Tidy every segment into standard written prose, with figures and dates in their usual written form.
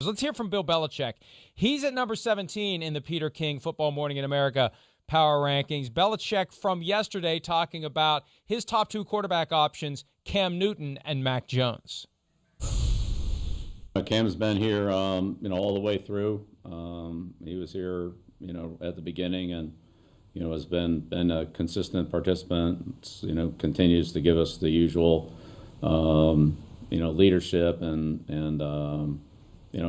Let's hear from Bill Belichick. He's at number 17 in the Peter King Football Morning in America power rankings. Belichick from yesterday talking about his top two quarterback options, Cam Newton and Mac Jones. Cam's been here, all the way through. He was here, at the beginning, and has been a consistent participant. Continues to give us the usual, leadership and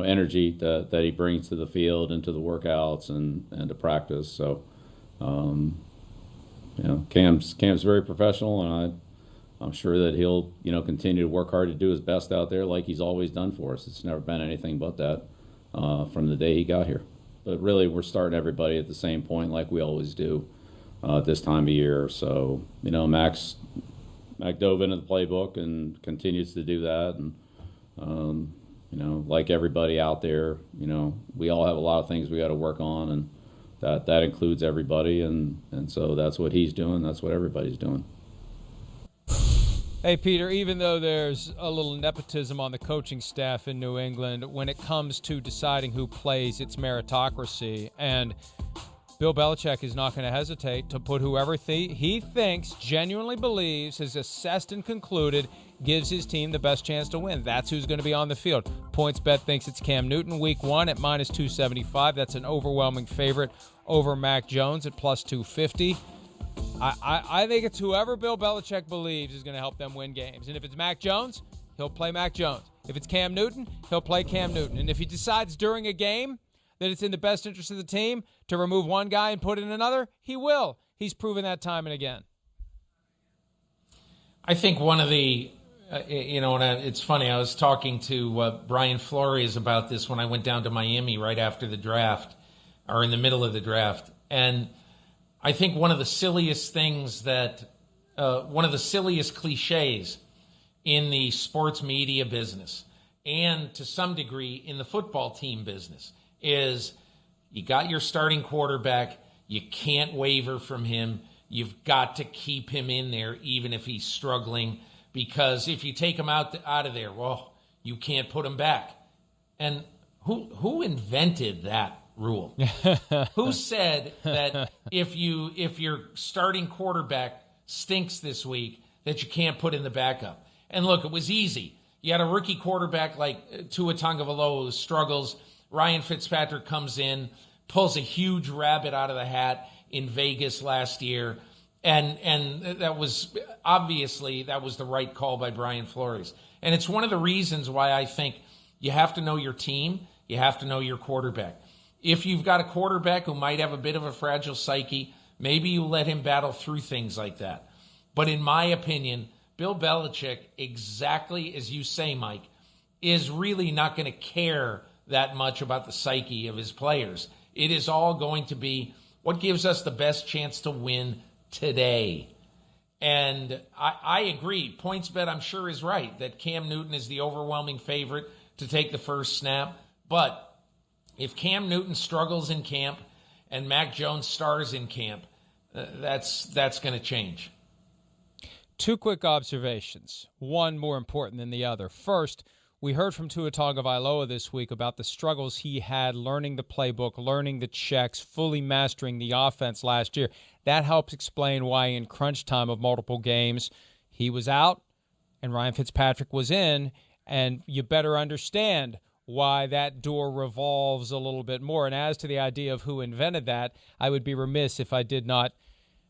energy that he brings to the field and to the workouts and to practice. So, Cam's very professional, and I'm sure that he'll, continue to work hard to do his best out there like he's always done for us. It's never been anything but that from the day he got here. But really, we're starting everybody at the same point like we always do this time of year. So, Mac dove into the playbook and continues to do that. And, like everybody out there, we all have a lot of things we got to work on, and that includes everybody. And so that's what he's doing. That's what everybody's doing. Hey, Peter, even though there's a little nepotism on the coaching staff in New England, when it comes to deciding who plays, it's meritocracy. And Bill Belichick is not going to hesitate to put whoever he thinks, genuinely believes, has assessed and concluded gives his team the best chance to win. That's who's going to be on the field. PointsBet thinks it's Cam Newton week one at minus 275. That's an overwhelming favorite over Mac Jones at plus 250. I think it's whoever Bill Belichick believes is going to help them win games. And if it's Mac Jones, he'll play Mac Jones. If it's Cam Newton, he'll play Cam Newton. And if he decides during a game that it's in the best interest of the team to remove one guy and put in another, he will. He's proven that time and again. I think one of the, and it's funny, I was talking to Brian Florio about this when I went down to Miami right after the draft, or in the middle of the draft. And I think one of the silliest things one of the silliest cliches in the sports media business, and to some degree in the football team business, is you got your starting quarterback, you can't waver from him, you've got to keep him in there even if he's struggling, because if you take him out of there, well, you can't put him back. And who invented that rule? Who said that if your starting quarterback stinks this week that you can't put in the backup? And look, it was easy. You had a rookie quarterback like Tua Tagovailoa who struggles. Ryan Fitzpatrick comes in, pulls a huge rabbit out of the hat in Vegas last year, and that was obviously the right call by Brian Flores. And it's one of the reasons why I think you have to know your team, you have to know your quarterback. If you've got a quarterback who might have a bit of a fragile psyche, maybe you let him battle through things like that. But in my opinion, Bill Belichick, exactly as you say, Mike, is really not going to care that much about the psyche of his players. It is all going to be what gives us the best chance to win today. And I agree. PointsBet, I'm sure, is right that Cam Newton is the overwhelming favorite to take the first snap. But if Cam Newton struggles in camp and Mac Jones stars in camp, that's going to change. Two quick observations, one more important than the other. First, we heard from Tua Tagovailoa this week about the struggles he had learning the playbook, learning the checks, fully mastering the offense last year. That helps explain why in crunch time of multiple games, he was out and Ryan Fitzpatrick was in, and you better understand why that door revolves a little bit more. And as to the idea of who invented that, I would be remiss if I did not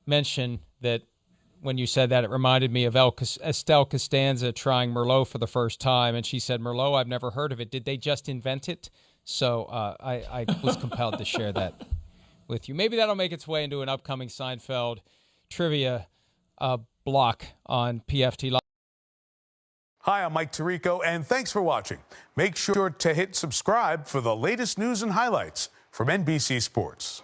mention that when you said that, it reminded me of Estelle Costanza trying Merlot for the first time, and she said, Merlot, I've never heard of it. Did they just invent it? So I was compelled to share that with you. Maybe that'll make its way into an upcoming Seinfeld trivia block on PFT Live. Hi, I'm Mike Tirico, and thanks for watching. Make sure to hit subscribe for the latest news and highlights from NBC Sports.